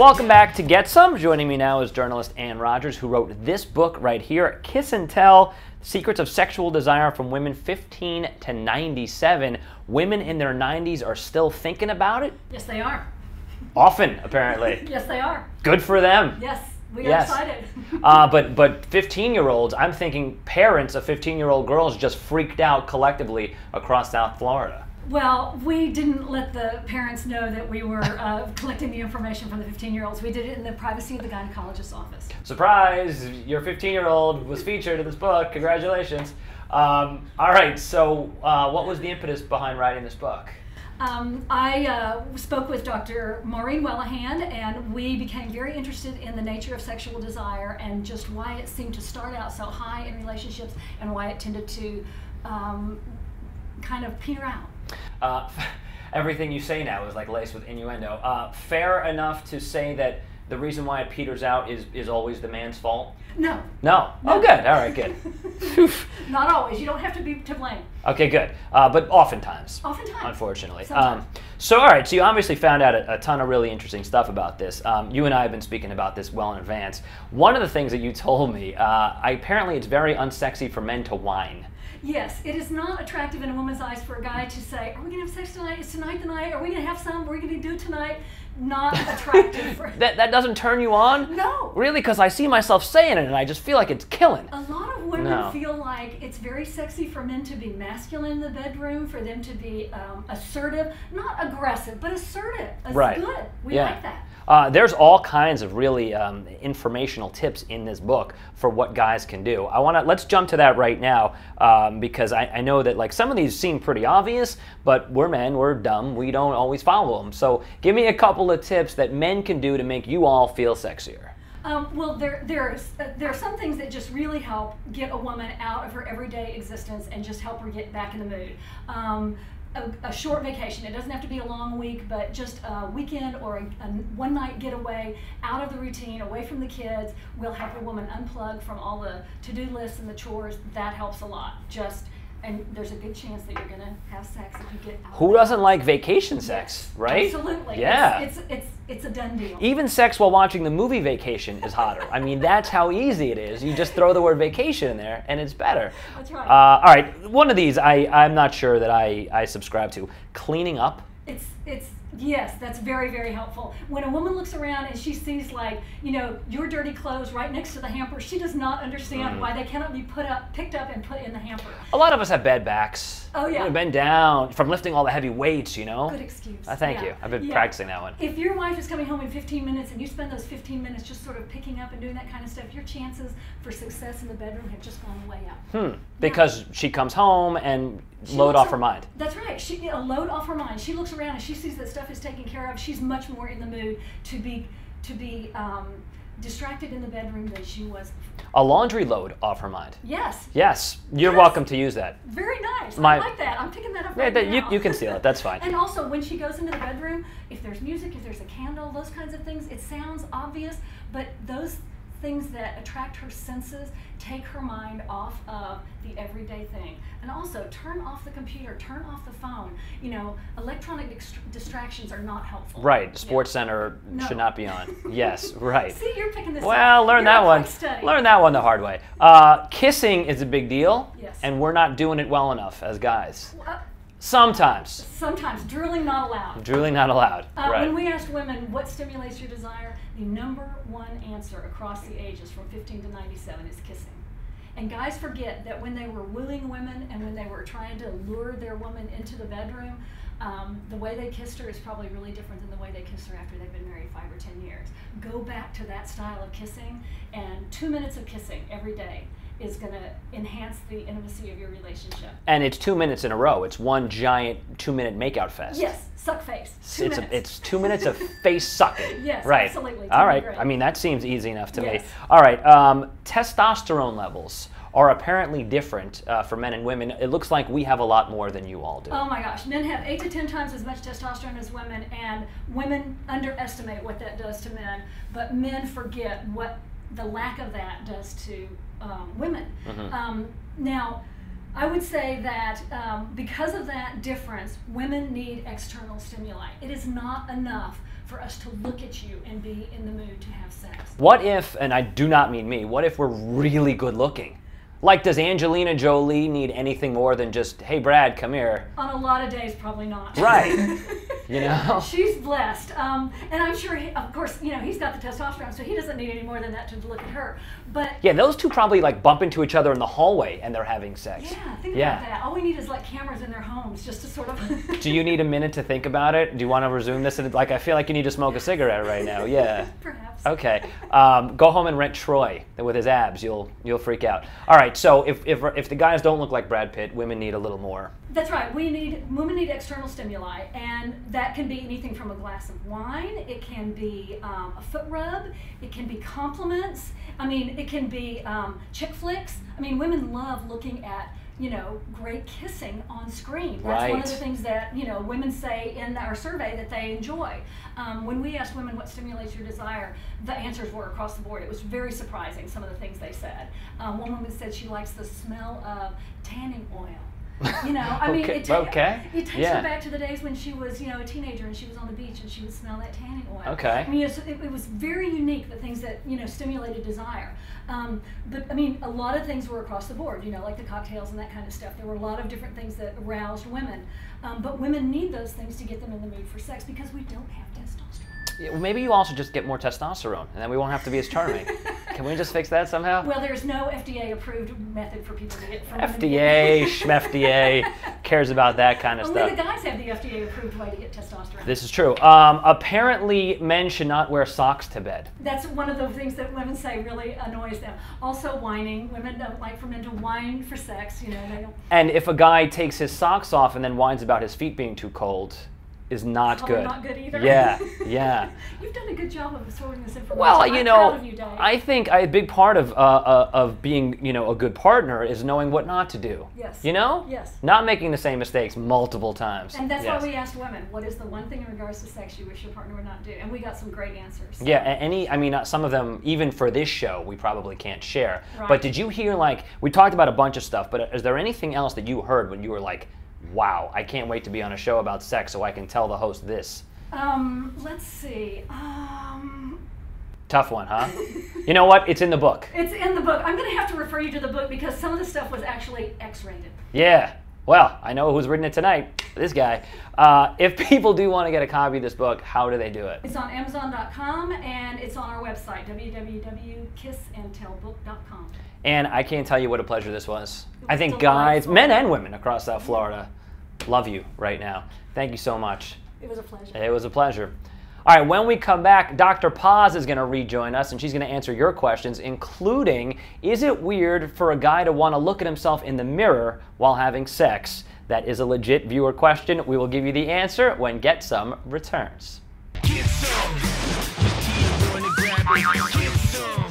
Welcome back to Get Some. Joining me now is journalist Ann Rodgers, who wrote this book right here, Kiss and Tell, Secrets of Sexual Desire from Women 15 to 97. Women in their 90s are still thinking about it? Yes, they are. Often, apparently. Yes, they are. Good for them. Yes, we are excited. But 15-year-olds, I'm thinking parents of 15-year-old girls just freaked out collectively across South Florida. Well, we didn't let the parents know that we were collecting the information from the 15-year-olds. We did it in the privacy of the gynecologist's office. Surprise! Your 15-year-old was featured in this book. Congratulations. All right, so what was the impetus behind writing this book? I spoke with Dr. Maureen Wellahan, and we became very interested in the nature of sexual desire and just why it seemed to start out so high in relationships and why it tended to kind of peter out. Everything you say now is like laced with innuendo. Fair enough to say that the reason why it peters out is always the man's fault? No. No? Oh, good. All right, good. Not always. You don't have to be to blame. Okay, good. But oftentimes. Oftentimes. Unfortunately. Sometimes. So, all right, so you obviously found out a ton of really interesting stuff about this. You and I have been speaking about this well in advance. One of the things that you told me, apparently it's very unsexy for men to whine. Yes, it is not attractive in a woman's eyes for a guy to say, are we going to have sex tonight? Is tonight the night? Are we going to have some? What are we going to do tonight? Not attractive. That doesn't turn you on? No. Really? Because I see myself saying it and I just feel like it's killing. A lot of women feel like it's very sexy for men to be masculine in the bedroom, for them to be assertive, not aggressive, but assertive. It's good. We like that. There's all kinds of really informational tips in this book for what guys can do. Let's jump to that right now because I know that like some of these seem pretty obvious, but we're men, we're dumb, we don't always follow them. So give me a couple of tips that men can do to make you all feel sexier. Well, there are some things that just really help get a woman out of her everyday existence and just help her get back in the mood. A short vacation. It doesn't have to be a long week, but just a weekend or a one-night getaway out of the routine, away from the kids, will help a woman unplug from all the to-do lists and the chores. That helps a lot. And there's a good chance that you're going to have sex if you get out. Who doesn't like vacation sex, right? Absolutely. Yeah. It's a done deal. Even sex while watching the movie Vacation is hotter. I mean, that's how easy it is. You just throw the word vacation in there, and it's better. That's right. All right, one of these I'm not sure that I subscribe to. Cleaning up. Yes, that's very, very helpful. When a woman looks around and she sees, like, you know, your dirty clothes right next to the hamper, she does not understand why they cannot be picked up and put in the hamper. A lot of us have bad backs. Oh, yeah. We've been down from lifting all the heavy weights, you know? Good excuse. Thank you. I've been practicing that one. If your wife is coming home in 15 minutes and you spend those 15 minutes just sort of picking up and doing that kind of stuff, your chances for success in the bedroom have just gone way up. Because she comes home and load off her mind. That's right. A load off her mind. She looks around and she sees that stuff is taken care of. She's much more in the mood to be distracted in the bedroom than she was before. A laundry load off her mind. Yes. Yes. You're welcome to use that. Very nice. I like that. I'm picking that up right now. You can steal it. That's fine. And also, when she goes into the bedroom, if there's music, if there's a candle, those kinds of things, it sounds obvious, but those things that attract her senses take her mind off of the everyday thing. And also, turn off the computer, turn off the phone. You know, electronic distractions are not helpful. Right. Sports Center should not be on. Yes, right. See, you're picking this up. Well, learn that one. Learn that one the hard way. Kissing is a big deal, and we're not doing it well enough as guys. Sometimes. Sometimes. Drooling not allowed. Drooling not allowed. Right. When we asked women what stimulates your desire, the #1 answer across the ages from 15 to 97 is kissing. And guys forget that when they were wooing women and when they were trying to lure their woman into the bedroom, the way they kissed her is probably really different than the way they kissed her after they've been married 5 or 10 years. Go back to that style of kissing, and 2 minutes of kissing every day is going to enhance the intimacy of your relationship. And it's 2 minutes in a row. It's one giant 2-minute makeout fest. Yes, suck face. 2 minutes. It's 2 minutes of face sucking. Yes, right. Absolutely. All right. I mean, that seems easy enough to me. All right. Testosterone levels are apparently different for men and women. It looks like we have a lot more than you all do. Oh my gosh. Men have 8 to 10 times as much testosterone as women, and women underestimate what that does to men, but men forget what the lack of that does to women. Now, I would say that because of that difference, women need external stimuli. It is not enough for us to look at you and be in the mood to have sex. What if, and I do not mean me, what if we're really good looking? Like, does Angelina Jolie need anything more than just, hey, Brad, come here? On a lot of days, probably not. Right. You know? She's blessed. And I'm sure, of course, he's got the testosterone, so he doesn't need any more than that to look at her. But yeah, those two probably like bump into each other in the hallway and they're having sex. yeah, think about that. All we need is like cameras in their homes just to sort of... Do you need a minute to think about it? Do you want to resume this? Like, I feel like you need to smoke a cigarette right now. Yeah. Perhaps. Okay. Go home and rent Troy with his abs. You'll freak out. All right. So if the guys don't look like Brad Pitt, women need a little more. That's right. Women need external stimuli, and that can be anything from a glass of wine. It can be a foot rub. It can be compliments. I mean, it can be chick flicks. I mean, women love looking at great kissing on screen. That's one of the things that women say in our survey that they enjoy. When we asked women what stimulates your desire, the answers were across the board. It was very surprising, some of the things they said. One woman said she likes the smell of tanning oil. I mean, it takes her back to the days when she was, a teenager and she was on the beach and she would smell that tanning oil. Okay. I mean, it was very unique, the things that, stimulated desire. But, I mean, a lot of things were across the board, like the cocktails and that kind of stuff. There were a lot of different things that aroused women. But women need those things to get them in the mood for sex because we don't have testosterone. Yeah, well, maybe you also just get more testosterone, and then we won't have to be as charming. Can we just fix that somehow? Well, there's no FDA-approved method for people to get from FDA, schmefda, cares about that kind of stuff. Only the guys have the FDA-approved way to get testosterone. This is true. Apparently, men should not wear socks to bed. That's one of the things that women say really annoys them. Also, whining. Women don't like for men to whine for sex. They don't. And if a guy takes his socks off and then whines about his feet being too cold, is not Probably good. Not good either. Yeah, yeah. You've done a good job of absorbing this information. Well, I'm proud of you, Dave. I think a big part of being, a good partner is knowing what not to do. Yes. Yes. Not making the same mistakes multiple times. And that's why we asked women, what is the one thing in regards to sex you wish your partner would not do? And we got some great answers. Yeah, some of them, even for this show, we probably can't share. Right. But did you hear, we talked about a bunch of stuff, but is there anything else that you heard when you were like, wow, I can't wait to be on a show about sex so I can tell the host this? Let's see. Tough one, huh? You know what? It's in the book. It's in the book. I'm going to have to refer you to the book because some of the stuff was actually X-rated. Yeah. Well, I know who's written it tonight. This guy. If people do want to get a copy of this book, how do they do it? It's on Amazon.com and it's on our website, www.kissandtellbook.com. And I can't tell you what a pleasure this was. I think guys, men and women across South Florida, love you right now. Thank you so much. It was a pleasure. It was a pleasure. All right, when we come back, Dr. Paz is going to rejoin us, and she's going to answer your questions, including, is it weird for a guy to want to look at himself in the mirror while having sex? That is a legit viewer question. We will give you the answer when Get Some returns. Get some. The key to grab it. Get some.